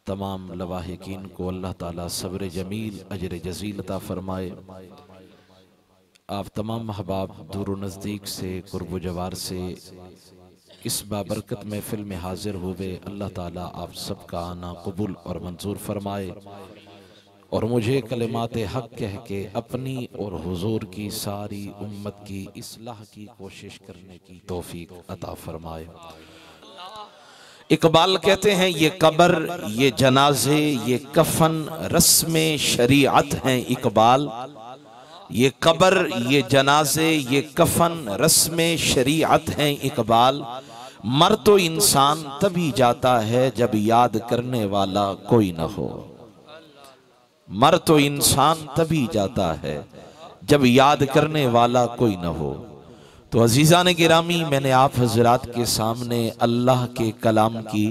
तमाम लवाहिकीन को अल्लाह ताला सब्र जमील अजर जजील अता फरमाए। आप तमाम अहबाब दूर नज़दीक से कुर्ब जवार से इस बाबरकत महफिल में हाजिर हुए, अल्लाह ताला आप सबका आना कबूल और मंजूर फरमाए और मुझे कलिमात हक कह के अपनी और हुजूर की सारी उम्मत की इस्लाह की कोशिश करने की तौफीक अता फरमाए। इकबाल कहते हैं ये कब्र, ये जनाजे, ये कफन रस्म शरीअत हैं इकबाल। ये कब्र, ये जनाजे, ये कफन रस्म शरीअत हैं इकबाल। मर तो इंसान तभी जाता है जब याद करने वाला कोई न हो। मर तो इंसान तभी जाता है जब याद करने वाला कोई न हो। तो अजीज़ान गिरामी, मैंने आप हजरात के सामने अल्लाह के कलाम की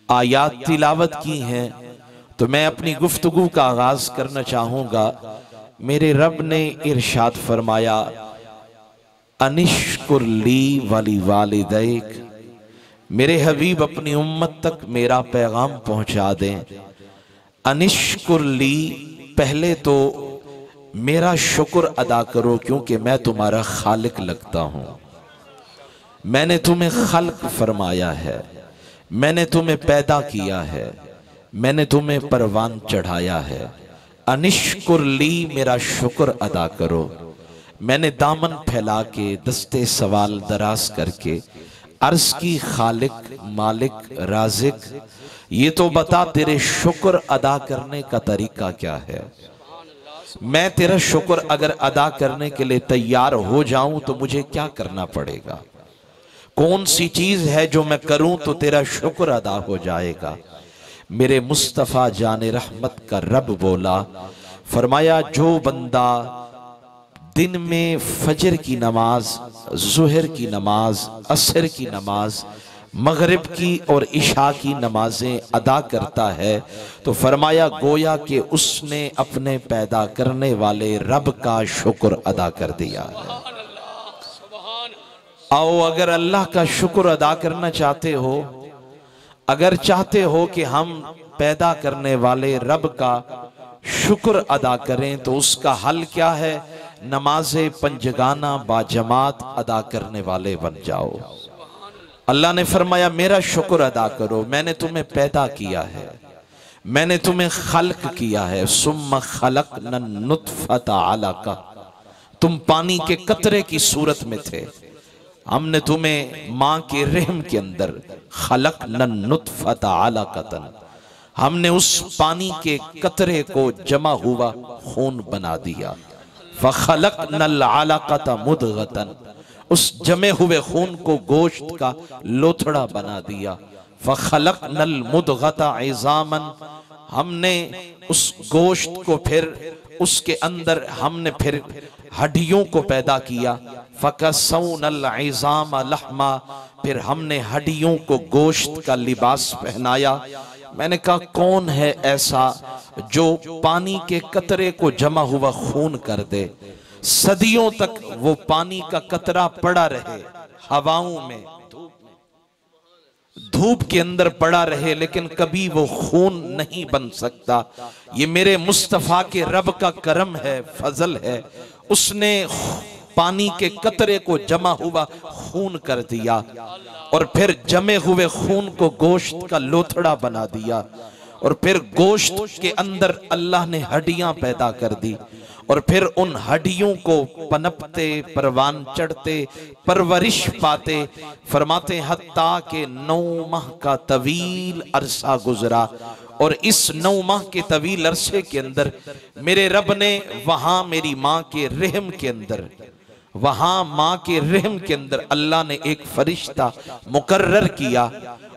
आयात तिलावत की हैं, तो मैं अपनी गुफ्तगू का आगाज करना चाहूँगा। मेरे रब ने इरशाद फरमाया, अनिश्कुर ली वली वालिदैक। मेरे हबीब अपनी उम्मत तक मेरा पैगाम पहुंचा दें। अनिश्कुर ली, पहले तो मेरा शुक्र अदा करो क्योंकि मैं तुम्हारा खालिक लगता हूं। मैंने तुम्हें खल्क फरमाया है, मैंने तुम्हें पैदा किया है, मैंने तुम्हें परवान चढ़ाया है। अनिश्कुर ली, मेरा शुक्र अदा करो। मैंने दामन फैला के दस्ते सवाल दराज करके अर्ज की, खालिक मालिक राजिक, ये तो बता तेरे शुक्र अदा करने का तरीका क्या है। मैं तेरा शुक्र अगर अदा करने के लिए तैयार हो जाऊं तो मुझे क्या करना पड़ेगा? कौन सी चीज है जो मैं करूं तो तेरा शुक्र अदा हो जाएगा? मेरे मुस्तफा जाने रहमत का रब बोला, फरमाया जो बंदा दिन में फजर की नमाज, जुहर की नमाज, असर की नमाज, मगरिब की और इशा की नमाजें अदा करता है तो फरमाया गोया कि उसने अपने पैदा करने वाले रब का शुक्र अदा कर दिया है। आओ, अगर अल्लाह का शुक्र अदा करना चाहते हो, अगर चाहते हो कि हम पैदा करने वाले रब का शुक्र अदा करें तो उसका हल क्या है? नमाज़े पंजगाना बाजमात अदा करने वाले बन जाओ। अल्लाह ने फरमाया मेरा शुक्र अदा करो। मैंने तुम्हें पैदा किया है, मैंने तुम्हें खल्क किया है। सुम्मा खलक़ना नुत्फ़ता अलक़ा, तुम पानी के कतरे की सूरत में थे। हमने तुम्हें मां के रहम के अंदर खलक़ना नुत्फ़ता अलक़तन, हमने उस पानी के कतरे को जमा हुआ खून बना दिया। फ़ख़लक़नल अलक़ता मुदग़तन, उस जमे हुए खून को गोश्त का लोथड़ा बना दिया। फ़ख़लक़नल मुदग़ता इज़ामन, हमने उस गोश्त को फिर उसके अंदर हमने फिर हड्डियों को पैदा किया। फ़कसौनल इज़ाम लहमा, फिर हमने हड्डियों को गोश्त का लिबास पहनाया। मैंने कहा कौन है ऐसा जो पानी के कतरे को जमा हुआ खून कर दे, सदियों तक वो पानी का कतरा पड़ा रहे, हवाओं में, धूप के अंदर पड़ा रहे, लेकिन कभी वो खून नहीं बन सकता। ये मेरे मुस्तफा के रब का करम है, फजल है। उसने पानी के कतरे को जमा हुआ खून कर दिया और फिर जमे हुए खून को गोश्त का लोथड़ा बना दिया और फिर गोश्त के अंदर अल्लाह ने हड्डियां पैदा कर दी और फिर उन हड्डियों को पनपते, परवान चढ़ते, परवरिश पाते, फरमाते हत्ता के 9 माह का तवील अरसा गुजरा और इस 9 माह के तवील अरसे के अंदर मेरे रब ने वहां मेरी मां के रहम के अंदर, वहां मां के रहम के अंदर अल्लाह ने एक फरिश्ता मुकर्रर किया।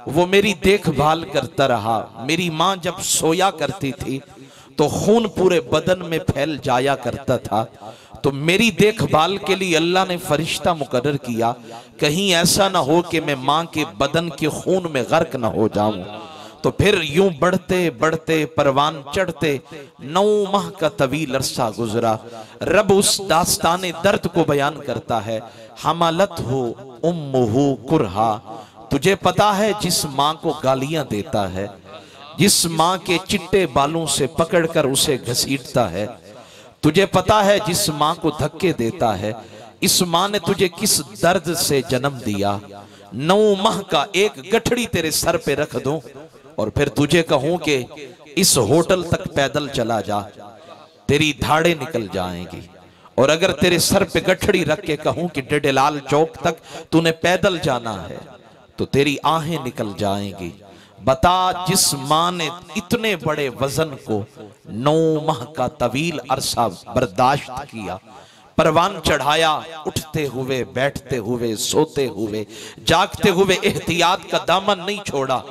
वो मेरी देखभाल करता रहा। मेरी मां जब सोया करती थी तो खून पूरे बदन में फैल जाया करता था, तो मेरी देखभाल के लिए अल्लाह ने फरिश्ता मुकर्रर किया, कहीं ऐसा ना हो कि मैं मां के बदन के खून में गर्क ना हो जाऊं। तो फिर यूं बढ़ते बढ़ते परवान चढ़ते 9 माह का तवील अरसा गुजरा। रब उस दास्ताने दर्द को बयान करता है, हमलत हो उम्मुहु कुरहा, तुझे पता है जिस मां को गालियां देता है, जिस माँ के चिट्टे बालों से पकड़कर उसे घसीटता है। तुझे पता है जिस माँ को धक्के देता है, इस माँ ने तुझे किस दर्द से जन्म दिया। 9 माह का एक गठड़ी तेरे सर पे रख दूं और फिर तुझे कहूं कि इस होटल तक पैदल चला जा, तेरी धाड़े निकल जाएंगी। और अगर तेरे सर पे गठड़ी रख के कहूं कि डेडेलाल चौक तक तूने पैदल जाना है तो तेरी आहें निकल जाएंगी। बता, जिस माँ ने इतने बड़े वजन को 9 माह का तवील अरसा बर्दाश्त किया, परवान चढ़ाया, उठते हुए, बैठते हुए, सोते हुए, जागते हुए एहतियात का दामन नहीं छोड़ा।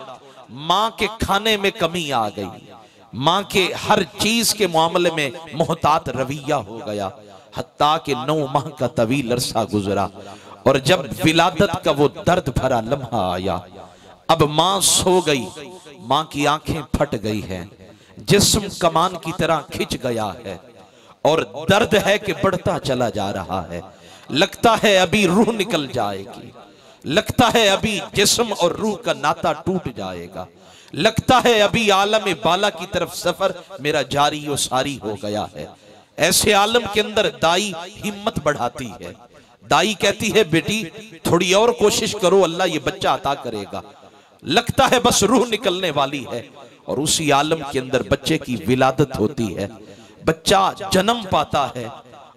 माँ के खाने में कमी आ गई, माँ के हर चीज के मामले में मोहतात रवैया हो गया, हत्ता कि 9 माह का तवील अरसा गुजरा। और जब विलादत का वो दर्द भरा लम्हा आया, अब माँ सो गई, माँ की आंखें फट गई हैं, जिस्म कमान की तरह खिंच गया है और दर्द है कि बढ़ता चला जा रहा है। लगता है अभी रूह निकल जाएगी, लगता है अभी जिस्म और रूह का नाता टूट जाएगा, लगता है अभी आलम बाला की तरफ सफर मेरा जारी और सारी हो गया है। ऐसे आलम के अंदर दाई हिम्मत बढ़ाती है, दाई कहती है बेटी थोड़ी और कोशिश करो, अल्लाह ये बच्चा अता करेगा। लगता है बस रूह निकलने वाली है और उसी आलम के अंदर बच्चे की विलादत होती है, बच्चा जन्म पाता है।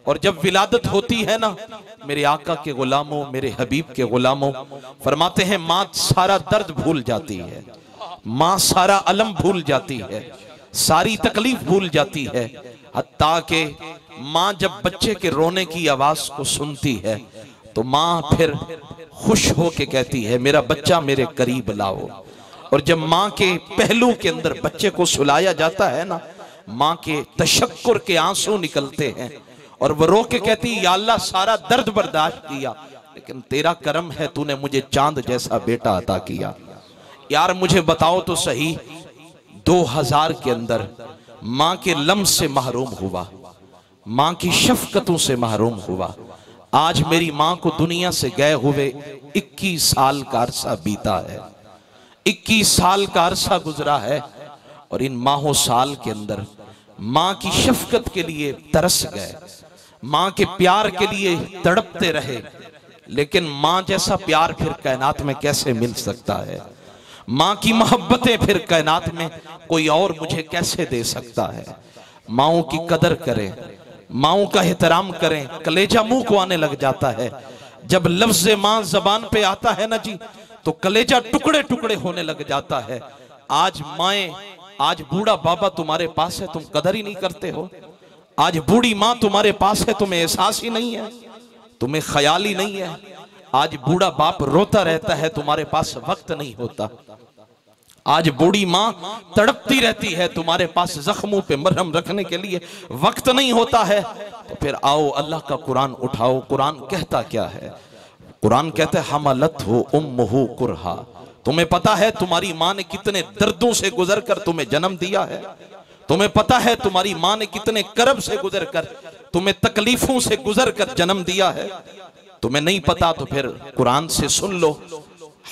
और जब विलादत होती है ना, मेरे आका के गुलामों, मेरे हबीब के गुलामों, फरमाते हैं माँ सारा दर्द भूल जाती है, माँ सारा अलम भूल जाती है, सारी तकलीफ भूल जाती है। हत्ता के माँ जब बच्चे के रोने की आवाज को सुनती है तो माँ फिर खुश हो के कहती है मेरा बच्चा मेरे करीब लाओ। और जब माँ के पहलू के अंदर बच्चे को सुलाया जाता है ना, माँ के तशक्कुर के आंसू निकलते हैं और वो रो के कहती है या अल्लाह सारा दर्द बर्दाश्त किया, लेकिन तेरा करम है तूने मुझे चांद जैसा बेटा अता किया। यार मुझे बताओ तो सही, 2000 के अंदर माँ के लम्स से महरूम हुआ, माँ की शफकतों से महरूम हुआ। आज मेरी माँ को दुनिया से गए हुए 21 साल का अरसा बीता है, 21 साल का अरसा गुजरा है। और इन माहों साल के अंदर माँ की शफकत के लिए तरस गए, माँ के प्यार के लिए तड़पते रहे, लेकिन माँ जैसा प्यार फिर कायनात में कैसे मिल सकता है? माँ की मोहब्बतें फिर कायनात में कोई और मुझे कैसे दे सकता है? माँओं की कदर करें, माँओं का एहतराम करें। कलेजा मुंह को आने लग जाता है जब लफ्ज़ माँ जबान पे आता है ना जी, तो कलेजा टुकड़े टुकड़े होने लग जाता है। आज माएं, आज बूढ़ा बाबा तुम्हारे पास है, तुम कदर ही नहीं करते हो। आज बूढ़ी माँ तुम्हारे पास है, तुम्हें एहसास ही नहीं है, तुम्हें ख्याल ही नहीं है। आज बूढ़ा बाप रोता रहता है, तुम्हारे पास वक्त नहीं होता। आज बूढ़ी माँ तड़पती रहती है, तुम्हारे पास जख्मों पे मरहम रखने के लिए वक्त नहीं होता है। तो फिर आओ अल्लाह का कुरान उठाओ। कुरान कहता क्या है? कुरान कहता है हमलतहु उम्मुहु कुरहा। तुम्हें पता है तुम्हारी माँ ने कितने दर्दों से गुजर कर तुम्हें जन्म दिया है? तुम्हें पता है तुम्हारी माँ ने कितने करब से गुजर कर, तुम्हें तकलीफों से गुजर कर जन्म दिया है? तुम्हें नहीं पता तो फिर कुरान से सुन लो।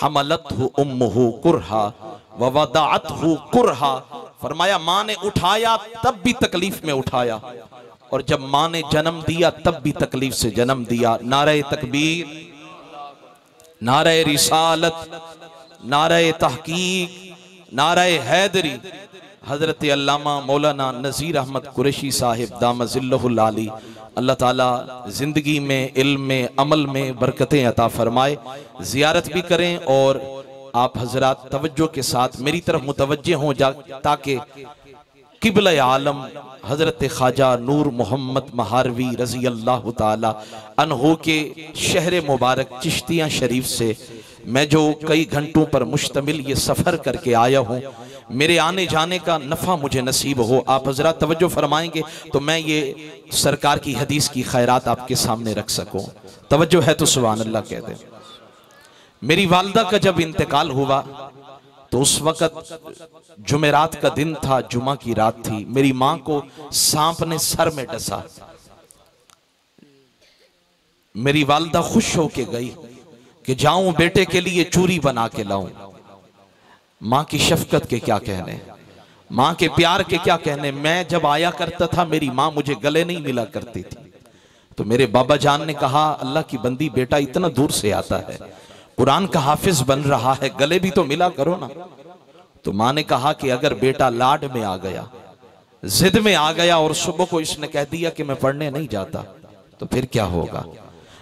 हमलतहु उम्मुहु कुरहा व वदाअतहु कुरहा। फरमाया माँ ने उठाया तब भी तकलीफ में उठाया, और जब माँ ने जन्म दिया तब भी तकलीफ से जन्म दिया। नारे तकबीर, नारे रिसालत, नारे तहकीक, नारे हैदरी। हजरत अल्लामा मौलाना नज़ीर अहमद कुरैशी साहिब दामजिल्लहुल आली, अल्लाह ताला जिंदगी में, इल्म में, अमल में बरकतें अता फरमाए। जियारत भी करें और आप हजरात तवज्जो के साथ मेरी तरफ मुतवज्जे हों ताकि किबला आलम हजरत ख्वाजा नूर मोहम्मद महारवी रजी अल्लाह ताला अन्हो के शहर मुबारक चिश्तियाँ शरीफ से मैं जो कई घंटों पर मुश्तमिल ये सफ़र करके आया हूँ, मेरे आने जाने का नफ़ा मुझे नसीब हो। आप हजरात तवज्जो फरमाएंगे तो मैं ये सरकार की हदीस की खैरात आपके सामने रख सकूँ। तवज्जो है तो सुभान अल्लाह कह दें। मेरी वालदा का जब इंतकाल हुआ तो उस वक़्त जुमेरात का दिन था, जुमा की रात थी। मेरी माँ को सांप ने सर में डसा। मेरी वालदा खुश होके गई कि जाऊं बेटे के लिए चूरी बना के लाऊं। माँ की शफकत के क्या कहने। माँ के प्यार के क्या कहने। मैं जब आया करता था मेरी माँ मुझे गले नहीं मिला करती थी, तो मेरे बाबा जान ने कहा अल्लाह की बंदी बेटा इतना दूर से आता है, कुरान का हाफिज बन रहा है, गले भी तो मिला करो ना। तो माँ ने कहा कि अगर बेटा लाड में आ गया, जिद में आ गया और सुबह को इसने कह दिया कि मैं पढ़ने नहीं जाता, तो फिर क्या होगा।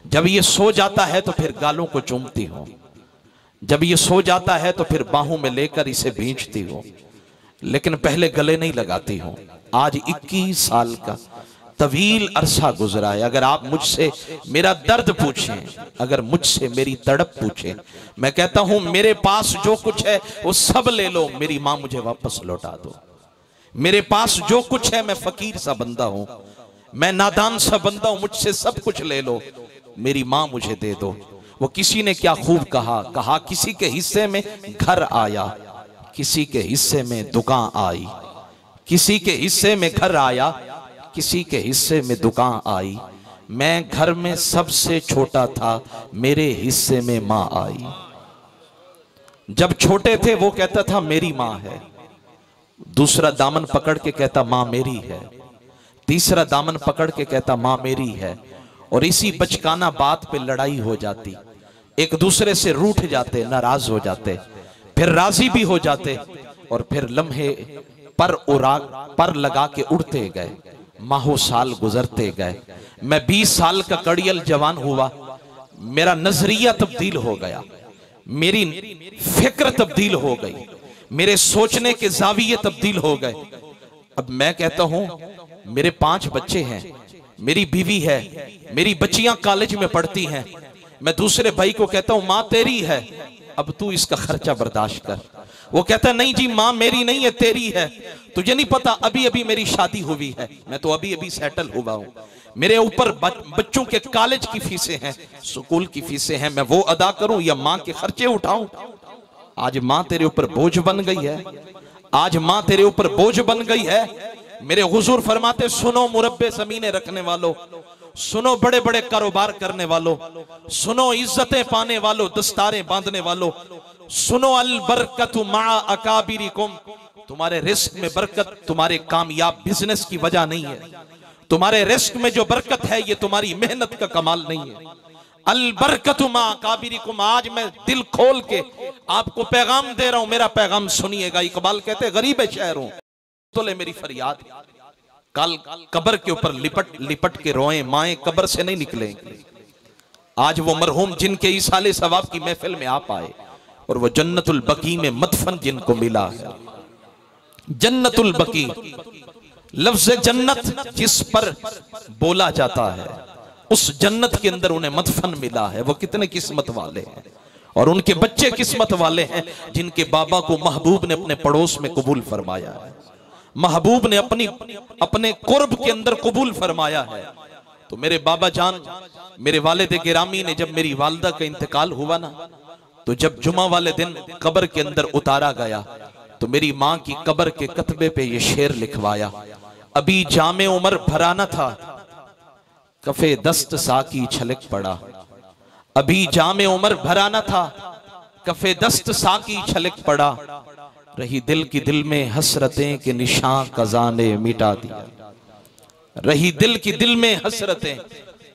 जब ये सो जाता है तो फिर गालों को चूमती हो, जब ये सो जाता है तो फिर बाहों में लेकर इसे भींचती हो, लेकिन पहले गले नहीं लगाती हो। आज 21 साल का तवील अरसा गुजरा है। अगर आप मुझसे मेरा दर्द पूछें, अगर मुझसे मेरी तड़प पूछें, मैं कहता हूं मेरे पास जो कुछ है वो सब ले लो, मेरी मां मुझे वापस लौटा दो। मेरे पास जो कुछ है, मैं फकीर सा बंदा हूं, मैं नादान सा बंदा हूं, मुझसे सब कुछ ले लो, मेरी मां मुझे दे दो। वो किसी ने क्या खूब कहा किसी के हिस्से में घर आया, किसी के हिस्से में दुकान आई, किसी के हिस्से में घर आया, किसी के हिस्से में दुकान आई। मैं घर में सबसे छोटा था, मेरे हिस्से में मां आई। जब छोटे थे वो कहता था मेरी मां है, दूसरा दामन पकड़ के कहता मां मेरी है, तीसरा दामन पकड़ के कहता मां मेरी है। और इसी बचकाना बात पे लड़ाई हो जाती, एक दूसरे से रूठ जाते, नाराज हो जाते, फिर राजी भी हो जाते, और फिर लम्हे पर लगा के उड़ते गए। माहो साल गुजरते गए। मैं 20 साल का कड़ियल जवान हुआ, मेरा नजरिया तब्दील हो गया, मेरी फिक्र तब्दील हो गई, मेरे सोचने के जाविये तब्दील हो गए। अब मैं कहता हूं मेरे 5 बच्चे हैं, मेरी बीवी है, मेरी बच्चियां कॉलेज में पढ़ती हैं। मैं दूसरे भाई को कहता हूं मां तेरी है, अब तू इसका खर्चा बर्दाश्त कर। वो कहता नहीं जी मां मेरी नहीं है, तेरी है। तुझे नहीं पता अभी अभी मेरी शादी हुई है, मैं तो अभी अभी सेटल हुआ हूं, मेरे ऊपर बच्चों के कॉलेज की फीसें हैं, स्कूल की फीसें हैं, मैं वो अदा करूं या मां के खर्चे उठाऊं। आज मां तेरे ऊपर बोझ बन गई है, आज मां तेरे ऊपर बोझ बन गई है। मेरे हुजूर फरमाते सुनो मुरब्बे ज़मीने रखने वालों, सुनो बड़े बड़े कारोबार करने वालों, सुनो इज्जतें पाने वालों, दस्तारें बांधने वालों, सुनो अल बरकतु मा अकाबिरिकुम, तुम्हारे रिस्क में बरकत तुम्हारे कामयाब बिजनेस की वजह नहीं है, तुम्हारे रिस्क में जो बरकत है ये तुम्हारी मेहनत का कमाल नहीं है। अल बरकतु मा अकाबिरिकुम। आज मैं दिल खोल के आपको पैगाम दे रहा हूं, मेरा पैगाम सुनिएगा। इकबाल कहते गरीब शहरों तो ले मेरी फरियाद, कल कब्र के ऊपर लिपट लिपट के रोए, माएं कब्र से नहीं निकलेंगी। आज वो मरहूम जिनके इसाले सवाब की महफिल में आप आए और वो जन्नतुल बकी में मदफन जिनको मिला है, जन्नतुल बकी लफ्ज़ जन्नत जिस पर बोला जाता है, उस जन्नत के अंदर उन्हें मदफन मिला है। वो कितने किस्मत वाले हैं, और उनके बच्चे किस्मत वाले हैं जिनके बाबा को महबूब ने अपने पड़ोस में कबूल फरमाया है, महबूब ने अपने कुर्ब के अंदर कबूल फरमाया है। तो मेरे बाबा जान, मेरे वालिद गिरामी ने जब मेरी वालदा का इंतकाल हुआ ना, तो जब जुमा वाले दिन कब्र के अंदर उतारा गया, तो मेरी मां की कब्र के कतबे पे ये शेर लिखवाया, अभी जामे उमर भरा न था, कफे दस्त साकी छलक पड़ा। अभी जामे उमर भरा न था, कफे दस्त साकी छलक पड़ा। रही दिल की दिल में हसरतें के निशान कज़ा ने मिटा दिया। रही दिल की दिल में हसरतें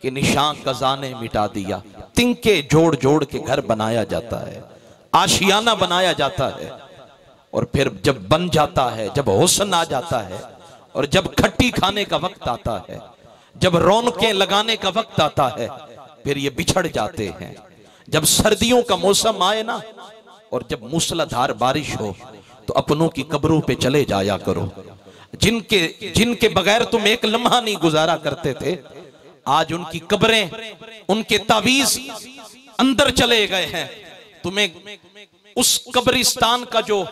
के निशान कज़ा ने मिटा दिया। तिनके जोड़ जोड़ के घर बनाया जाता है, आशियाना बनाया जाता है, और फिर जब बन जाता है, जब हुस्न आ जाता है, और जब खट्टी खाने का वक्त आता है, जब रौनकें लगाने का वक्त आता है, फिर ये बिछड़ जाते हैं। जब सर्दियों का मौसम आए ना, और जब मूसलाधार बारिश हो, तो अपनों की कब्रों पे चले जाया करो। जिनके बगैर तुम एक लम्हा नहीं गुजारा करते थे, आज उनकी कब्रें, उनके तावीज अंदर चले गए हैं। तुम्हें उस कब्रिस्तान का जो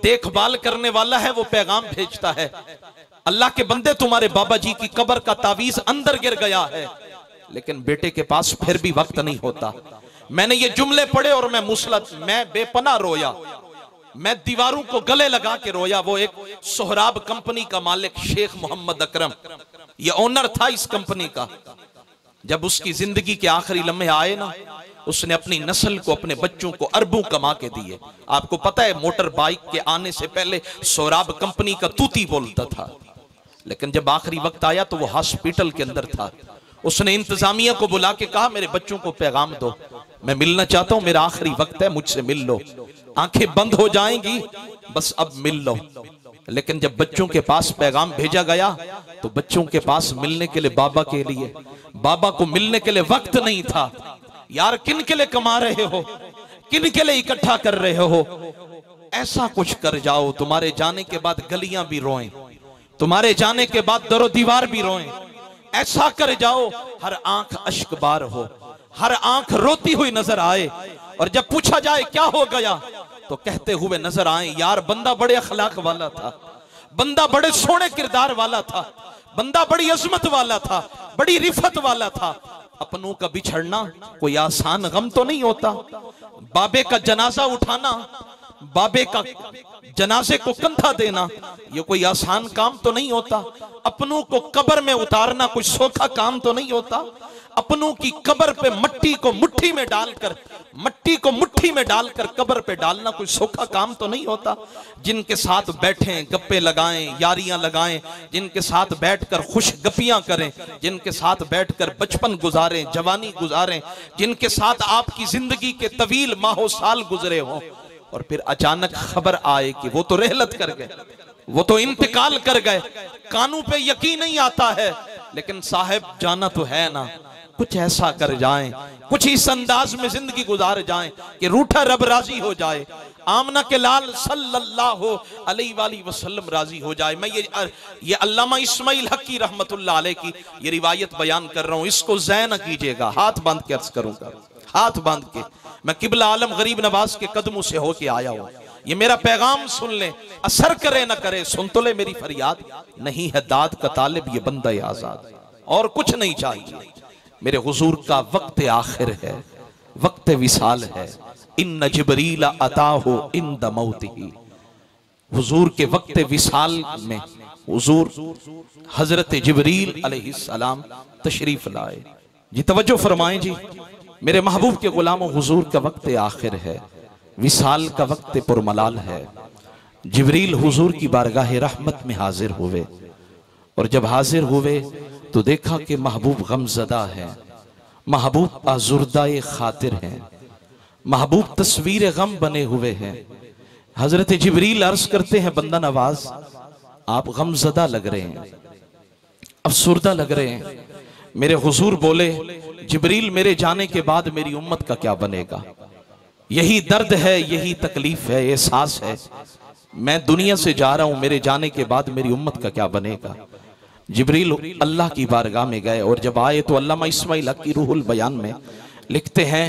देखभाल करने वाला है वो पैगाम भेजता है, अल्लाह के बंदे तुम्हारे बाबा जी की कब्र का तावीज अंदर गिर गया है, लेकिन बेटे के पास फिर भी वक्त नहीं होता। मैंने ये जुमले पढ़े और मैं बेपनाह रोया, मैं दीवारों को गले लगा के रोया। वो एक सोहराब कंपनी का मालिक शेख मोहम्मद अकरम, ये ओनर था इस कंपनी का। जब उसकी जिंदगी के आखिरी लम्हे आए ना, उसने अपनी नस्ल को, अपने बच्चों को अरबों कमा के दिए। आपको पता है मोटर बाइक के आने से पहले सोराब कंपनी का तूती बोलता था, लेकिन जब आखिरी वक्त आया तो वो हॉस्पिटल के अंदर था। उसने इंतजामिया को बुला के कहा मेरे बच्चों को पैगाम दो, मैं मिलना चाहता हूं, मेरा आखिरी वक्त है, मुझसे मिल लो। आंखें बंद हो जाएंगी, बस अब मिल लो। लेकिन जब बच्चों के पास पैगाम भेजा गया तो बच्चों के पास मिलने के लिए, बाबा को मिलने के लिए वक्त नहीं था। यार किन के लिए कमा रहे हो, किन के लिए इकट्ठा कर रहे हो? ऐसा कुछ कर जाओ तुम्हारे जाने के बाद गलियां भी रोएं, तुम्हारे जाने के बाद दरो दीवार भी रोएं। ऐसा कर जाओ हर आंख अश्कबार हो, हर आंख रोती हुई नजर आए, और जब पूछा जाए क्या हो गया तो कहते हुए नजर आए यार बंदा बड़े अखलाक वाला था, बंदा बड़े सोने किरदार वाला था, बंदा बड़ी अजमत वाला था, बड़ी रिफत वाला था। अपनों का बिछड़ना कोई आसान गम तो नहीं होता। बाबे का जनाजा उठाना, बाबे का जनाजे को कंधा देना, ये कोई आसान काम तो नहीं होता। अपनों को कब्र में उतारना कोई सौखा काम तो नहीं होता। अपनों की कब्र पे मट्टी को मुट्ठी में डालकर कब्र पे डालना कोई सौखा काम तो नहीं होता। जिनके साथ बैठें, गप्पे लगाएं, यारियां लगाएं, जिनके साथ बैठकर खुश गपियां करें, जिनके साथ बैठकर बचपन गुजारें, जवानी गुजारें, जिनके साथ आपकी जिंदगी के तवील माहो साल गुजरे हों, और फिर अचानक खबर आए कि वो तो रहलत कर गए, वो तो इंतकाल कर गए। कानों पे यकीन नहीं आता है, लेकिन साहब जाना तो है ना। कुछ ऐसा कर जाएं, कुछ इस अंदाज में जिंदगी गुजार जाएं कि रूठा रब राजी हो जाए, आमना के लाल सल्लल्लाहु अलैहि वसल्लम राजी हो जाए। मैं ये अल्लामा इस्माइल हकी रहमतुल्लाह अलैह की ये रिवायत बयान कर रहा हूं, इसको ज़ै न कीजिएगा, हाथ बांध के अर्ज करूंगा, हाथ बांध के। मैं किबला आलम गरीब नवाज के कदमों से होके आया हूं। ये मेरा पैगाम सुन ले, असर करे न करे, सुन तो ले मेरी फरियाद। नहीं है दाद का तालिब ये बंदा आजाद, और कुछ नहीं चाहिए। मेरे हुजूर का वक्त आखिर है, वक्त विसाल है। इन जिब्रील अताहु इंद मौतिही, हुजूर के वक्त विसाल में हुजूर हजरत जिब्रील अलैहिस्सलाम तशरीफ लाए। जी तवज्जो फरमाएं जी, मेरे महबूब के गुलामों, हुजूर का वक्त आखिर है, विसाल का वक्त पुरमलाल है। जिब्रील हुजूर की बारगाह रहमत में हाजिर हुए, और जब हाजिर हुए तो देखा कि महबूब गमजदा है, महबूब आजुर्दाए खातिर हैं, महबूब तस्वीर गम बने हुए हैं। हजरत जिब्रील अर्ज करते हैं बंदा नवाज आप गमजदा लग रहे हैं, अफसुर्दा लग रहे हैं। मेरे हुजूर बोले जिब्रील मेरे जाने के बाद मेरी उम्मत का क्या बनेगा? यही दर्द है, यही तकलीफ है, एहसास है। मैं दुनिया से जा रहा हूं, मेरे जाने के बाद मेरी उम्मत का क्या बनेगा? जिब्रील अल्लाह की बारगाह में गए, और जब आए तो अल्लामा इस्माइल हकी रूहुल बयान में लिखते हैं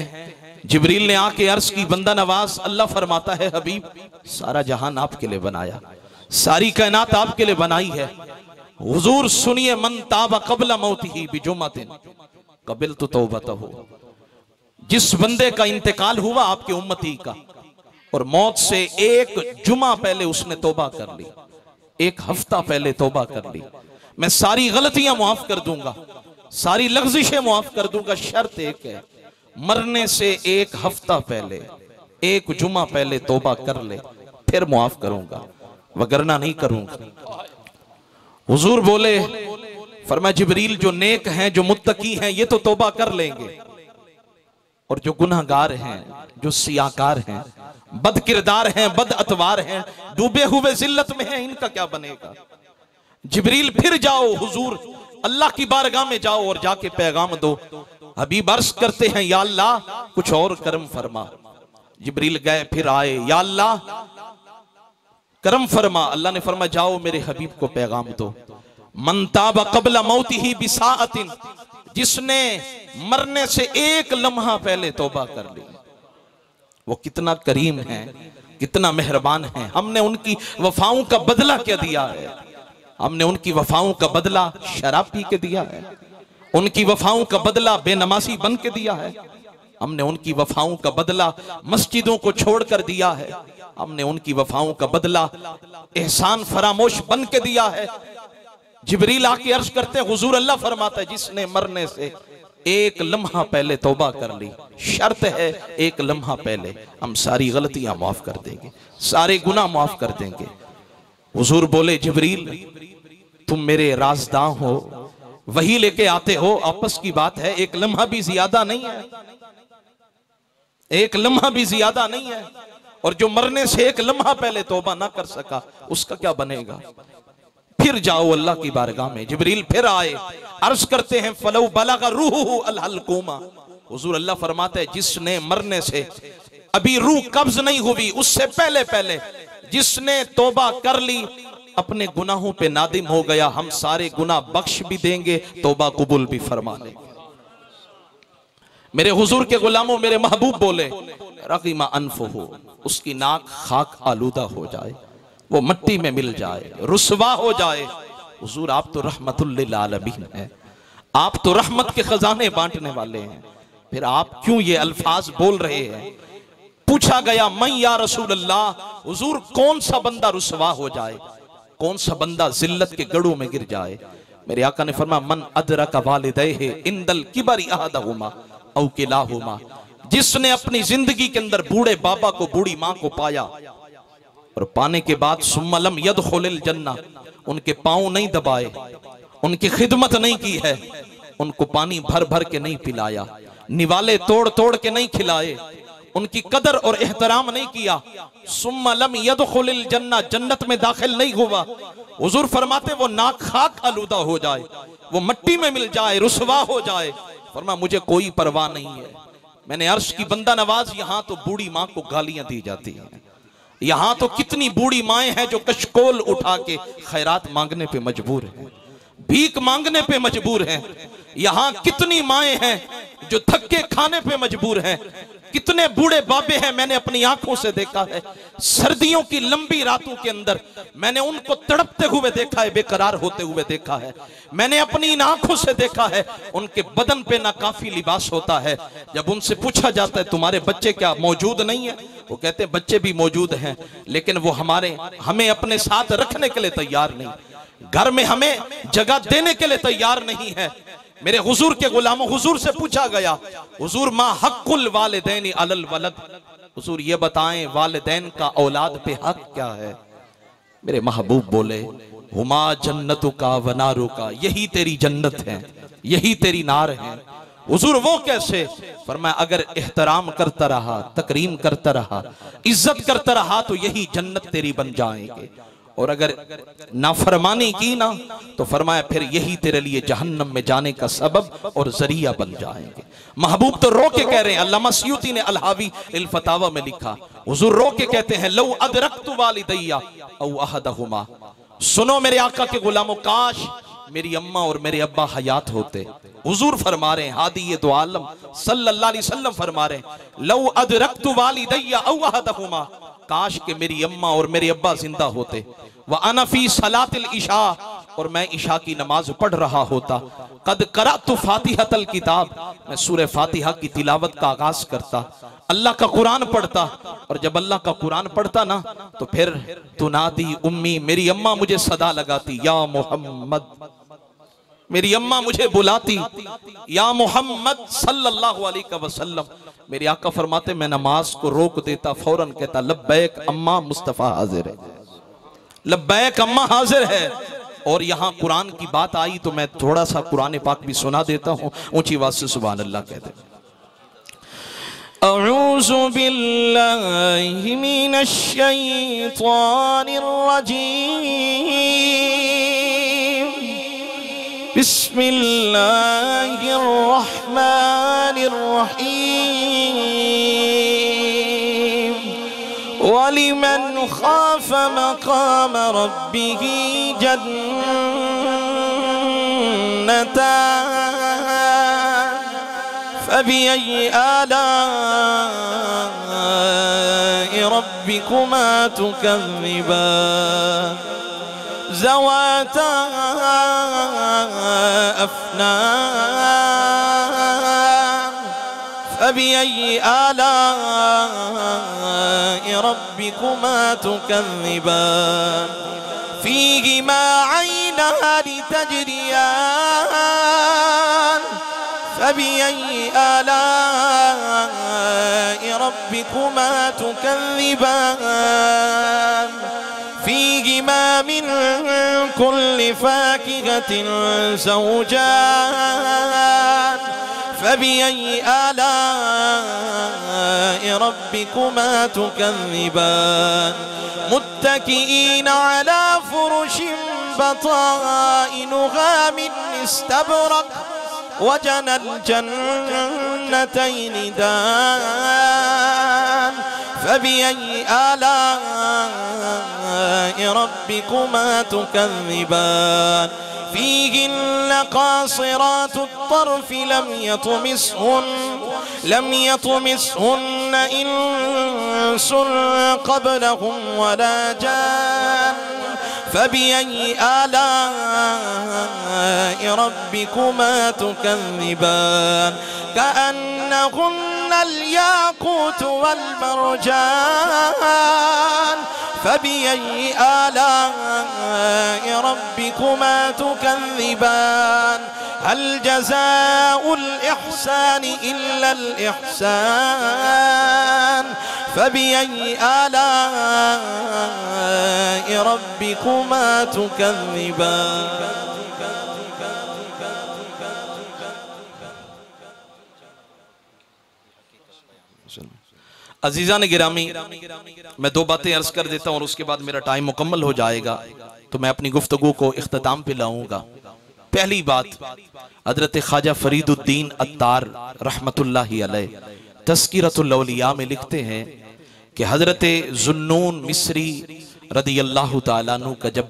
जिब्रील ने आके अर्ज की बंदा नवाज, अल्लाह फरमाता है हबीब सारा जहान आपके लिए बनाया, सारी कायनात आपके लिए बनाई है। हुजूर सुनिए, मन ताबा कबला मौतिही बिजुमातिन कबिल तो तौबतहु, जिस बंदे का इंतकाल हुआ आपके उम्मती का, और मौत से एक जुमा पहले उसने तौबा कर ली, एक हफ्ता पहले तौबा कर ली, मैं सारी गलतियां माफ कर दूंगा, सारी लग़्ज़िशें माफ कर दूंगा। शर्त एक है, मरने से एक हफ्ता पहले, एक जुमा पहले तौबा कर ले, फिर माफ करूंगा, वगरना नहीं करूंगा। हुजूर बोले, फरमाया जिब्रील जो नेक हैं, जो मुत्तकी हैं, ये तो तौबा कर लेंगे, और जो गुनाहगार हैं, जो सियाकार हैं, बद किरदार हैं, बद अतवार हैं, डूबे हुए जिल्लत में हैं, इनका क्या बनेगा? जिब्रील फिर जाओ हुजूर अल्लाह की बारगाह में जाओ और जाके पैगाम दो। हबीब अर्ज करते हैं या अल्लाह कुछ और करम फरमा। जिब्रील गए, फिर आए, या अल्लाह करम फरमा। अल्लाह ने फरमाया जाओ मेरे हबीब को पैगाम दो, मन ताबा कबला मौतिही बिसाअतिन, जिसने मरने से एक लम्हा पहले तौबा कर ली। वो कितना करीम है, कितना मेहरबान है। हमने उनकी वफाओं का बदला क्या दिया है? हमने उनकी वफाओं का बदला शराब पी के दिया है, उनकी वफाओं का बदला बेनमाजी बन के दिया है, हमने उनकी वफाओं का बदला मस्जिदों को छोड़कर दिया है, हमने उनकी वफाओं का बदला एहसान फरामोश बन के दिया है। जिब्रील आके अर्ज करते हुजूर अल्लाह फरमाता है जिसने मरने से एक लम्हा पहले तौबा कर ली, शर्त है एक लम्हा पहले, हम सारी गलतियां माफ कर देंगे, सारे गुनाह माफ कर देंगे। हुजूर बोले जिब्रील तुम मेरे राज़दां हो, वही लेके आते हो, आपस की बात है, एक लम्हा भी ज्यादा नहीं है, एक लम्हा भी ज्यादा नहीं है। और जो मरने से एक लम्हा पहले तौबा ना कर सका उसका क्या बनेगा। फिर जाओ अल्लाह की बारगाह में। जिब्रील फिर आए, अर्ज करते हैं फलौ बलगा रूहुहु अल हलकुमा। हुजूर अल्लाह फरमाते हैं जिसने मरने से अभी रूह कब्ज नहीं हुई उससे पहले पहले जिसने तौबा कर ली, अपने गुनाहों पे नादिम हो गया, हम सारे गुनाह बख्श भी देंगे, तौबा कबूल भी फरमा लेंगे। मेरे हुजूर के गुलामों, मेरे महबूब बोले रकीमा अनफुहु, उसकी नाक खाक आलूदा हो जाए, वो मट्टी में मिल जाए, रुसवा हो जाए। हुजूर आप तो रहमतुल लिल आलमीन हैं, आप तो रहमत के खजाने बांटने वाले हैं, फिर आप क्यों ये अल्फाज बोल रहे हैं। पूछा गया मैं या रसूल अल्लाह, हुजूर कौन सा बंदा रुसवा हो जाए, कौन सा बंदा जिल्लत के गड़ों में गिर जाए। मेरे आका ने फरमाया मन अदरक वालिदैहि इंदल किबरी अहदहुमा औ किलाहुमा, जिसने अपनी जिंदगी के अंदर बूढ़े बाबा को, बूढ़ी मां को पाया और पाने के बाद सुम्मलम यदखुलिल जन्ना, उनके पांव नहीं दबाए, उनकी खिदमत नहीं की है, उनको पानी भर भर के नहीं पिलाया, निवाले तोड़ तोड़ के नहीं खिलाए, उनकी कदर और एहतराम नहीं किया, सुम्मलम यदखुलिल जन्ना, जन्नत में दाखिल नहीं हुआ। हुजूर फरमाते वो नाक खाक आलूदा हो जाए, वो मट्टी में मिल जाए, रुसवा हो जाए। फरमा मुझे कोई परवाह नहीं है, मैंने अर्श की बंदा नवाज, यहां तो बूढ़ी मां को गालियां दी जाती हैं, यहां तो कितनी बूढ़ी माएं हैं जो कशकोल उठा के खैरात मांगने पे मजबूर हैं, भीख मांगने पे मजबूर हैं। यहां कितनी माएं हैं जो धक्के खाने पे मजबूर हैं, कितने बूढ़े बाबे हैं, मैंने अपनी आंखों से देखा है। सर्दियों की लंबी रातों के अंदर मैंने उनको तड़पते हुए देखा है, बेकरार होते हुए देखा है, मैंने अपनी इन आंखों से देखा है। उनके बदन पे ना काफी लिबास होता है। जब उनसे पूछा जाता है तुम्हारे बच्चे क्या मौजूद नहीं है, वो कहते हैं बच्चे भी मौजूद हैं, लेकिन वो हमें अपने साथ रखने के लिए तैयार नहीं, घर में हमें जगह देने के लिए तैयार नहीं है। मेरे हुजूर के गुलामों, हुजूर से पूछा गया हुजूर मा हक़्क़ुल वालिदैन अलल वलद, हुजूर ये बताएं वालिदैन का औलाद पे हक क्या है। मेरे महबूब बोले हुमा जन्नतुका व नारुका, यही तेरी जन्नत है, यही तेरी नार है। हुजूर वो कैसे। फरमाया अगर एहतराम करता रहा, तकरीम करता रहा, इज्जत करता रहा तो यही जन्नत तेरी बन जाएंगे, और अगर नाफरमानी की ना तो फरमाया फिर यही तेरे लिए जहन्नम में जाने का सबब और जरिया बन जाएंगे। महबूब तो रो के कह रहे हैं, अल्लामा सियूती ने अल-हावी इल-फतावा में लिखा, हुजूर रो के कहते हैं लौ अदरक्तु वालिदैया औ अहदहुमा, सुनो मेरे आका के गुलामों, काश मेरी अम्मा और मेरे अब्बा हयात होते। हुजूर फरमा रहे हैं, हादी ये दो आलम सल्लल्लाहु अलैहि वसल्लम फरमा रहे हैं लौ अदरक्तु वालिदैया औ अहदहुमा, काश के मेरी अम्मा और मेरे अब्बा जिंदा होते, व अना फी सलातिल इशा, और मैं इशा की नमाज पढ़ रहा होता, कद करअतु फातिहतल किताब, मैं सूरह फातिहा की तिलावत का आगाज करता, अल्लाह का कुरान पढ़ता, और जब अल्लाह का कुरान पढ़ता ना तो फिर तुनादी उम्मी, मेरी अम्मा मुझे सदा लगाती, या मोहम्मद, मेरी अम्मा मुझे बुलाती, या मोहम्मद सल्लल्लाहु अलैहि वसल्लम। मेरे आका फरमाते मैं नमाज को रोक देता, फौरन कहता लब्बैक अम्मा मुस्तफा हाजिर है, लब्बैक अम्मा हाजिर है। और यहाँ कुरान की बात आई तो मैं थोड़ा सा कुरान पाक भी सुना देता हूँ, ऊंची आवाज से सुभान अल्लाह कहते। अऊज़ु बिल्लाहि मिनश शैतानिर रजीम, बिस्मिल्लाहिर रहमानिर रहीम, वलिमन खाफ मकाम रब्बिही जन्नतान, फबिअय्यि आलाइ रब्बिकुमा तुकज़्ज़िबान, ज़वाता अफ़नान, फबिअय्यि आलाइ रब्बिकुमा तुकज़्ज़िबान, फ़ीहिमा ऐनानि तजरियान, फबिअय्यि आलाइ रब्बिकुमा तुकज़्ज़िबान फ़ीहिमा मिन कुल्लि फ़ाकिहतिन ज़ौजान फबिअय्यि आलाइ रब्बिकुमा तुकज़्ज़िबान मुत्तकिईना अला फ़ुरुशिन बताइनुहा मिन इस्तबरक़ वजनल जन्नतैनि दान फबिअय्यि आलाइ रब्बिकुमा तुकज़्ज़िबान फ़ीहिन्न क़ासिरातुत तर्फ़ लम यतमिसहुन्न इंसुन क़ब्लहुम वला जान फबिअय्यि आलाइ रब्बिकुमा तुकज़्ज़िबान कअन्नहुन्नल याक़ूत वल मरजान फबिअय्यि आलाइ रब्बिकुमा तुकज़्ज़िबान हल जज़ाउल इहसानि इल्लल इहसान फबिअय्यि आलाइ रब्बिकुमा तुकज़्ज़िबान। अजीज़ान गिरामी, मैं दो बातें अर्ज कर देता हूँ और उसके बाद मेरा टाइम मुकम्मल हो जाएगा तो मैं अपनी गुफ्तगू को इख्तिताम पे लाऊंगा। पहली बात, हजरत ख्वाजा फरीदुद्दीन अत्तार रहमतुल्लाहि अलैह तज़किरतुल औलिया में लिखते हैं कि हजरत ज़ुन्नून मिस्री रदियल्लाहु ताला अन्हु का जब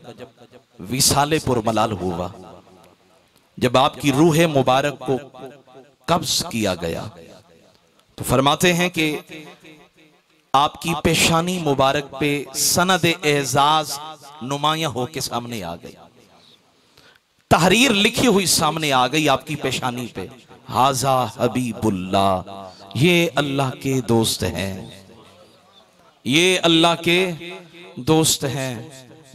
विसाले पुरमलाल हुआ, जब आपकी रूह मुबारक को कब्ज़ किया गया, तो फरमाते हैं कि आपकी पेशानी मुबारक पे सनद एजाज नुमायां होके सामने आ गई, तहरीर लिखी हुई सामने आ गई आपकी पेशानी पे, हाजा हबीबुल्लाह, ये अल्लाह के दोस्त हैं, ये अल्लाह के दोस्त हैं।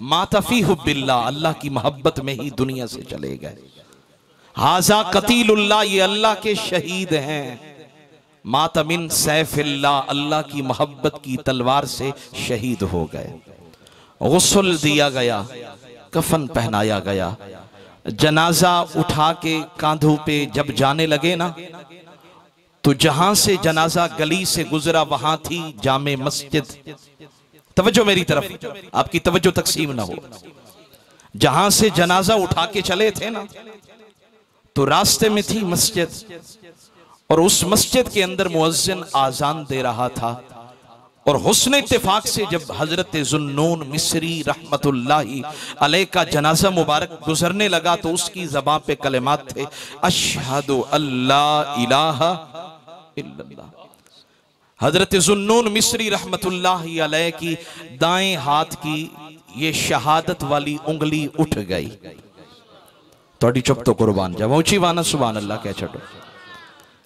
मातफी हुब्बिल्लाह, अल्लाह की मोहब्बत में ही दुनिया से चले गए। हाजा कतीलुल्लाह, ये अल्लाह के शहीद हैं। मातमिन सैफिल्लाह, अल्लाह की मोहब्बत की तलवार से शहीद हो गए। गुस्ल दिया गया, कफन पहनाया गया, जनाजा उठा के कांधों पे जब जाने लगे ना, तो जहां से जनाजा गली से गुजरा वहां थी जामे मस्जिद। तवज्जो मेरी तरफ, आपकी तवज्जो तकसीम ना हो। जहां से जनाजा उठा के चले थे ना, तो रास्ते में थी मस्जिद, और उस मस्जिद के अंदर मुअज्जिन आजान दे रहा था। और हुस्न इत्तेफाक से जब हजरत ज़ुन्नून मिस्री रहमतुल्लाहि अलैह का जनाजा मुबारक गुजरने लगा, तो उसकी ज़बान पे कलिमात थे, अशहदु अल्ला इलाहा इल्लल्लाह। हजरत ज़ुन्नून मिस्री रहमतुल्लाहि अलैह की दाएं हाथ की ये शहादत वाली उंगली उठ गई। थोड़ी चुप तो कुर्बान जाओ, ऊंची वाना सुभान अल्लाह कह छो।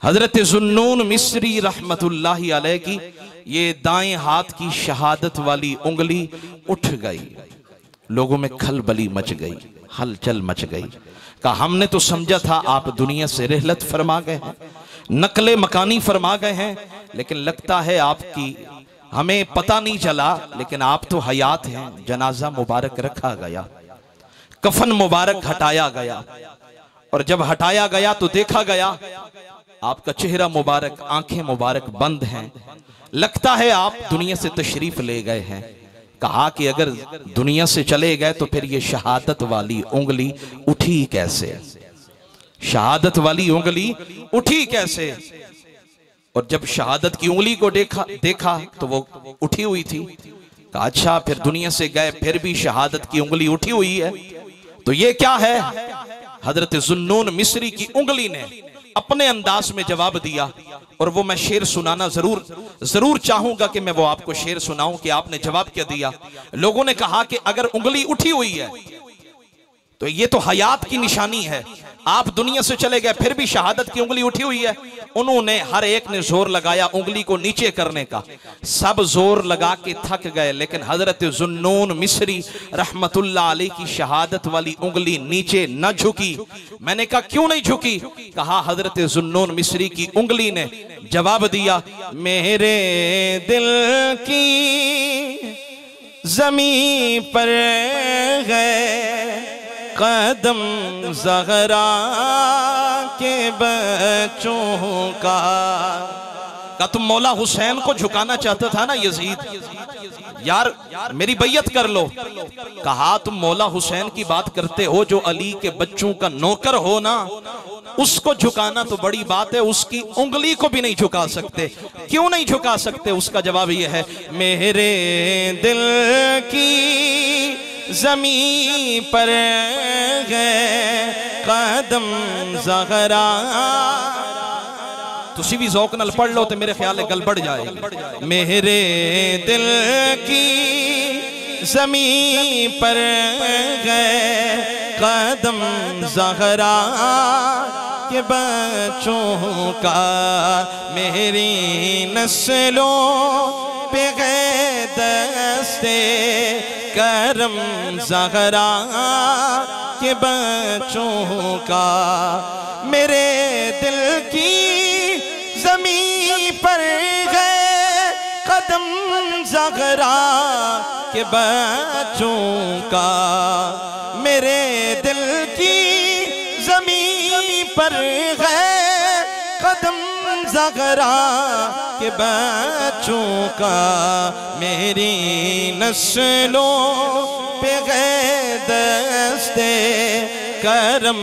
हजरत ज़ुन्नून मिस्री रहमतुल्लाहि अलैह की ये दाएं हाथ की शहादत वाली उंगली उठ गई। लोगों में खलबली मच गई, हलचल मच गई। कहा हमने तो समझा था आप दुनिया से रिहलत फरमा गए हैं, नकले मकानी फरमा गए हैं, लेकिन लगता है आपकी हमें पता नहीं चला, लेकिन आप तो हयात हैं। जनाजा मुबारक रखा गया, कफन मुबारक हटाया गया, और जब हटाया गया तो देखा गया आपका चेहरा मुबारक, आंखें मुबारक बंद हैं। लगता है आप दुनिया से तशरीफ ले गए हैं। कहा कि अगर दुनिया से चले गए तो फिर ये शहादत वाली उंगली उठी कैसे? शहादत वाली उंगली उठी कैसे? और जब शहादत की उंगली को देखा तो वो उठी हुई थी। कहा अच्छा, फिर दुनिया से गए फिर भी शहादत की उंगली उठी हुई है, तो ये क्या है? हजरत ज़ुन्नून मिस्री की उंगली ने अपने अंदाज में जवाब दिया, और वो मैं शेर सुनाना जरूर चाहूंगा कि मैं वो आपको शेर सुनाऊं कि आपने जवाब क्या दिया। लोगों ने कहा कि अगर उंगली उठी हुई है तो ये तो हयात की निशानी है, आप दुनिया से चले गए, फिर भी शहादत की उंगली उठी हुई है। उन्होंने हर एक ने जोर लगाया उंगली को नीचे करने का, सब जोर लगा के थक गए, लेकिन हजरत जुन्नून मिस्री रहमतुल्लाह अलैह की शहादत वाली उंगली नीचे न झुकी। मैंने कहा क्यों नहीं झुकी? कहा हजरत जुन्नून मिस्री की उंगली ने जवाब दिया, मेरे दिल की जमीन पर गए कदम ज़हरा के बच्चों का तुम मौला हुसैन को झुकाना चाहता था ना यजीद, यार मेरी बैयत कर लो। कहा तुम मौला हुसैन की बात करते हो जो अली के बच्चों का नौकर हो ना, उसको झुकाना तो बड़ी बात है, उसकी उंगली को भी नहीं झुका सकते। क्यों नहीं झुका सकते? उसका जवाब यह है, मेरे दिल की जमीन पर गए कदम ज़हरा। तुसी भी ज़ौक़ नाल पढ़ लो तो मेरे ख्याल गल बढ़ जाएगी। मेरे दिल की जमीन पर गए कदम ज़हरा के बच्चों का, मेरी नस्लों पे गए दस्ते करम ज़हरा के बच्चों का। मेरे दिल की ज़मीन पर गए कदम ज़हरा के बच्चों का, मेरे दिल की ज़मीन पर गए कदम ज़हरा के बच्चों का, मेरी नस्लों पे गए दस्ते करम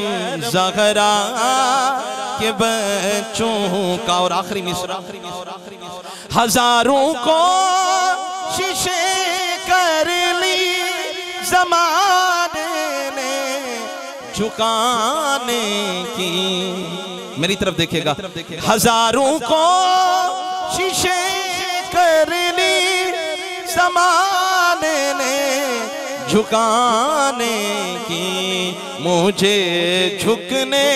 ज़हरा के बच्चों का। और आखिरी मिसरा, हजारों को शीशे कर ली ज़माने ने झुकाने की। मेरी तरफ देखिएगा, हजारों को शीशे कर ली ज़माने ने झुकाने की, मुझे झुकने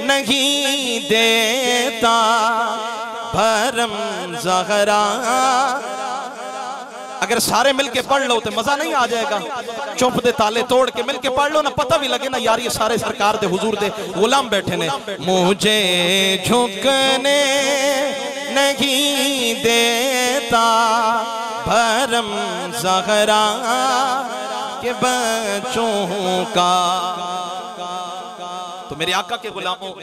नहीं देता भरम ज़हरा। अगर सारे मिलके पढ़ लो तो मजा नहीं आ जाएगा? चुप दे ताले तोड़ के मिलके पढ़ लो ना, पता भी लगे ना यार ये सारे सरकार दे हुजूर दे गुलाम बैठे ने। मुझे झुकने नहीं देता भरम ज़हरा के बच्चों का। तो मेरे आका के गुलामों,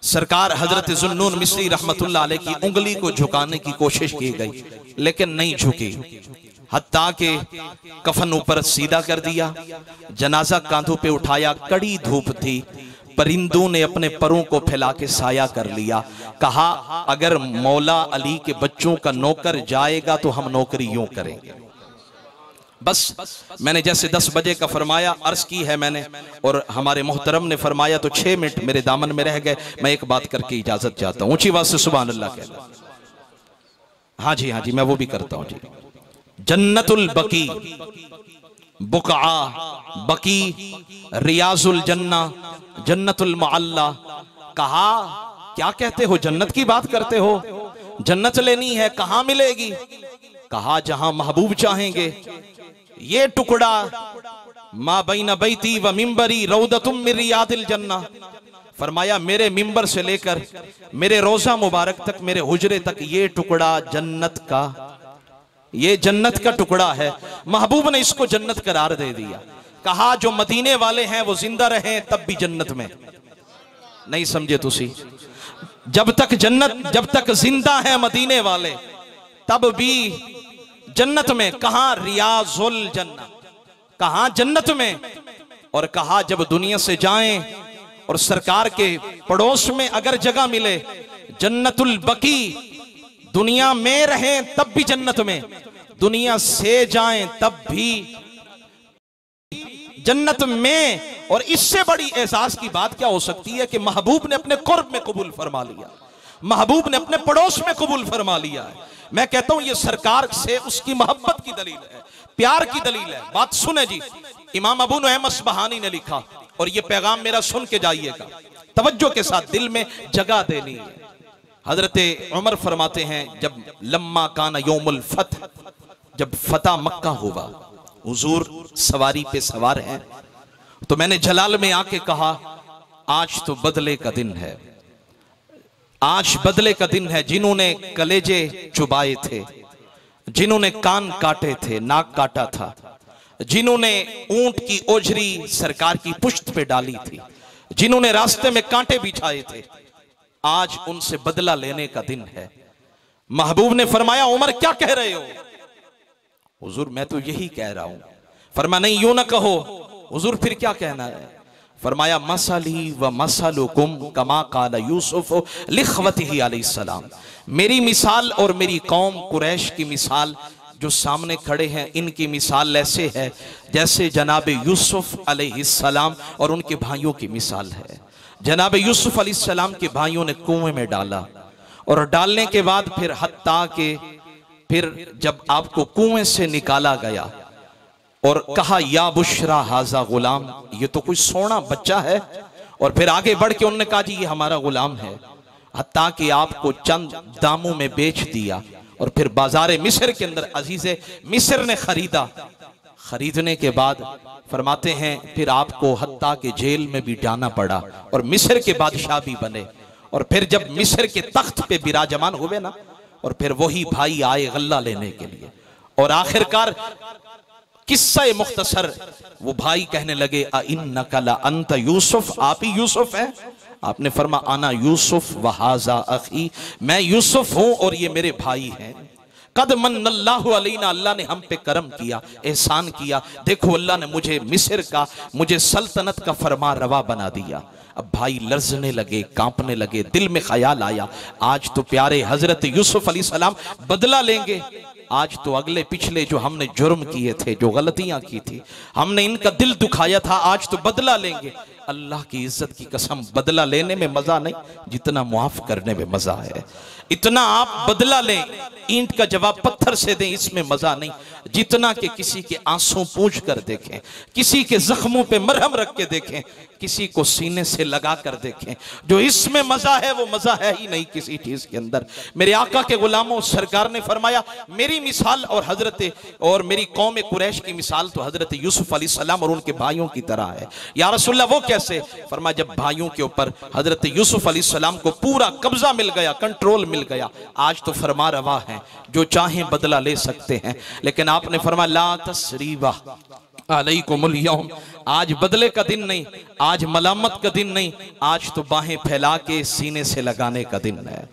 सरकार हजरत जुन्नून मिस्री रहमतुल्लाह अलैह की उंगली को झुकाने की कोशिश की गई, लेकिन नहीं झुकी। हत्ता के कफन ऊपर सीधा कर दिया, जनाजा कांधों पे उठाया, कड़ी धूप थी, परिंदों ने अपने परों को फैला के साया कर लिया। कहा अगर मौला अली के बच्चों का नौकर जाएगा तो हम नौकरी यूं करेंगे। बस मैंने जैसे 10 बजे का फरमाया, अर्ज की है मैंने, और हमारे मोहतरम ने फरमाया तो 6 मिनट मेरे दामन में रह गए। मैं एक बात करके इजाजत चाहता हूँ, ऊंची आवाज से सुभान अल्लाह कहना। हाँ जी मैं वो भी करता हूँ जी। जन्नतुल बकी, बुक़आ बकी, रियाजुल जन्ना, जन्नतुल मुअल्ला। कहा क्या कहते हो, जन्नत की बात करते हो? जन्नत लेनी है, कहां मिलेगी? कहा जहां महबूब चाहेंगे। ये टुकड़ा मा बैन बैती व मिंबरी रौदतुम मिन रियादिल जन्ना, फरमाया मेरे मिंबर से लेकर मेरे रोजा मुबारक तक, मेरे हुजरे तक ये टुकड़ा जन्नत का, ये जन्नत का टुकड़ा है। महबूब ने इसको जन्नत करार दे दिया। कहा जो मदीने वाले हैं वो जिंदा रहें तब भी जन्नत में। नहीं समझे तुसी? जब तक जन्नत, जब तक जिंदा है मदीने वाले तब भी जन्नत में। कहा रियाजुल जन्ना, कहा जन्नत में। और कहा जब दुनिया से जाएं और सरकार के पड़ोस में अगर जगह मिले, जन्नतुल बकी, दुनिया में रहें तब भी जन्नत में, दुनिया से जाएं तब भी जन्नत में। और इससे बड़ी एहसास की बात क्या हो सकती है कि महबूब ने अपने कुर्ब में कबूल फरमा लिया, महबूब ने अपने पड़ोस में कबूल फरमा लिया है। मैं कहता हूं ये सरकार से उसकी मोहब्बत की दलील है, प्यार की दलील है। बात सुने जी, इमाम अबू नुएम अस्बहानी ने लिखा, और ये पैगाम मेरा सुन के जाइएगा, तवज्जो के साथ दिल में जगह देनी है। हजरत उमर फरमाते हैं, जब लम्मा काना यौमुल फतह, जब फतह मक्का हुआ, हुजूर सवारी पे सवार हैं, तो मैंने जलाल में आके कहा, आज तो बदले का दिन है, आज बदले का दिन है। जिन्होंने कलेजे चुबाए थे, जिन्होंने कान काटे थे, नाक काटा था, जिन्होंने ऊंट की ओझरी सरकार की पुश्त पे डाली थी, जिन्होंने रास्ते में कांटे बिछाए थे, आज उनसे बदला लेने का दिन है। महबूब ने फरमाया, उमर क्या कह रहे हो? हुजूर मैं तो यही कह रहा हूं। फरमाया, नहीं यूं ना कहो। हुजूर फिर क्या कहना है? फरमाया, मसली व मसलुकुम कमा काला यूसुफ लिख्वतिही अलैहिस्सलाम, मेरी मिसाल और मेरी कौम कुरैश की मिसाल जो सामने खड़े हैं, इनकी मिसाल ऐसे है जैसे जनाब यूसुफ अलैहिस्सलाम और उनके भाइयों की मिसाल है। जनाब यूसुफ अलैहिस्सलाम के भाइयों ने कुएं में डाला, और डालने के बाद फिर हत्ता के फिर जब आपको कुएं से निकाला गया और कहा, या बुशरा हाजा गुलाम, ये तो कोई सोना बच्चा है, और फिर आगे बढ़ के उन्होंने कहा, जी ये हमारा गुलाम है, हत्ता कि आपको चंद दामों में बेच दिया, और फिर बाजार मिस्र के अंदर अजीज़े मिस्र ने खरीदा। खरीदने के बाद फरमाते हैं, फिर आपको हत्ता के जेल में भी जाना पड़ा, और मिस्र के बादशाह भी बने, और फिर जब मिस्र के तख्त पे विराजमान हुए ना, और फिर वही भाई आए गल्ला लेने के लिए, और आखिरकार किस्सा मुख्तसर, वो भाई कहने लगे, इन्नका ला अंत यूसुफ, आप ही यूसुफ हैं? आपने फरमा, आना यूसुफ व हाजा अखी, मैं यूसुफ हूं और ये मेरे भाई हैं। कद मन्नल्लाहु अलैना, अल्लाह ने हम पे करम किया, एहसान किया। देखो अल्लाह ने मुझे मिस्र का, मुझे सल्तनत का फरमा रवा बना दिया। अब भाई लर्जने लगे, कांपने लगे, दिल में ख्याल आया, आज तो प्यारे हजरत यूसुफ अलैहिस्सलाम बदला लेंगे। आज तो अगले पिछले जो हमने जुर्म किए थे, जो गलतियां की थी, हमने इनका दिल दुखाया था, आज तो बदला लेंगे। अल्लाह की इज्जत की कसम, बदला लेने में मजा नहीं जितना मुआफ करने में मजा है। इतना आप बदला लें, ईंट का जवाब पत्थर से दें, इसमें मजा नहीं जितना कि किसी के आंसू पूंछ कर देखें, किसी के जख्मों पे मरहम रख के देखें, किसी को सीने से लगा कर देखें। जो इसमें मजा है वो मजा है ही नहीं किसी चीज के अंदर। मेरे आका के गुलामों, सरकार ने फरमाया, मेरी मिसाल और हजरत और मेरी कौम कुरैश की मिसाल तो हजरत यूसुफ अलैहिस्सलाम और उनके भाइयों की तरह है। या रसूलल्लाह वो कैसे? फरमाया, जब भाइयों के ऊपर हजरत यूसुफ अलैहिस्सलाम को पूरा कब्जा मिल गया, कंट्रोल मिल गया, आज तो फरमा रवा है, जो चाहें बदला ले सकते हैं। लेकिन आपने फरमाया, ला तस्रीबा अलैकुमुल यौम, आज बदले का दिन नहीं, आज मलामत का दिन नहीं, आज तो बाहें फैला के सीने से लगाने का दिन है।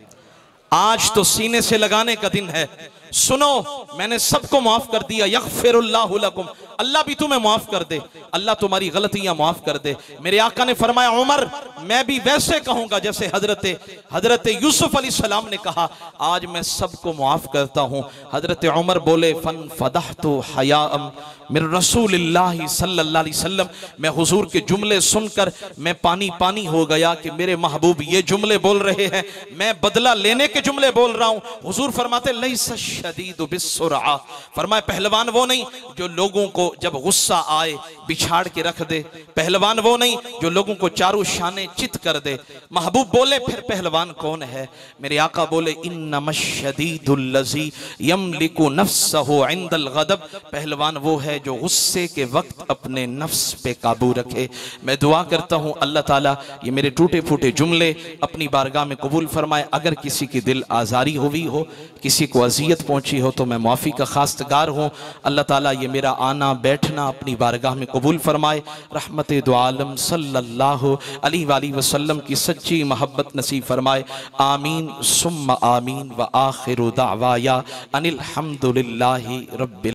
आज तो सीने से लगाने का दिन है। सुनो, मैंने सबको माफ कर दिया, यगफिरुल्लाहु लकुम, अल्लाह भी तुम्हें माफ कर दे, अल्लाह तुम्हारी गलतियां माफ कर दे। मेरे आका ने फरमाया, उमर मैं भी वैसे कहूंगा जैसे हजरत यूसुफ अलैहिस्सलाम ने कहा, आज मैं सबको माफ करता हूं। हजरत उमर बोले, फन फदहतु हयाअम मिन रसूलिल्लाह सल्लल्लाहु अलैहि वसल्लम, मैं हुजूर के जुमले सुनकर मैं पानी पानी हो गया कि मेरे महबूब ये जुमले बोल रहे हैं, मैं बदला लेने के जुमले बोल रहा हूं। हुजूर फरमाते, लैसा शदीदु बिस्सुरआ, फरमाए पहलवान वो नहीं जो लोगों को जब गुस्सा आए बिछाड़ के रख दे, पहलवान वो नहीं जो लोगों को चारों शाने चित कर दे। महबूब बोले, फिर पहलवान कौन है? मेरे आका बोले, इन्नमश्शदीदुल लज़ी यमलिकु नफ्सहु इंदल गदब, पहलवान वो है जो गुस्से के वक्त अपने नफ्स पे काबू रखे। मैं दुआ करता हूं अल्लाह ताला ये मेरे टूटे फूटे जुमले अपनी बारगाह में कबूल फरमाए। अगर किसी की दिल आजारी हुई हो, किसी को अजियत पहुंची हो, तो मैं माफ़ी का खास्तगार हूँ। अल्लाह ताला ये मेरा आना बैठना अपनी बारगाह में कबूल फरमाए। रहमत दो आलम सल्लल्लाहु अलैहि वसल्लम की सच्ची मोहब्बत नसीब फरमाए। आमीन सुम्मा आमीन व आखिरु दावाया अनिल हम्दुलिल्लाहि रब्बिल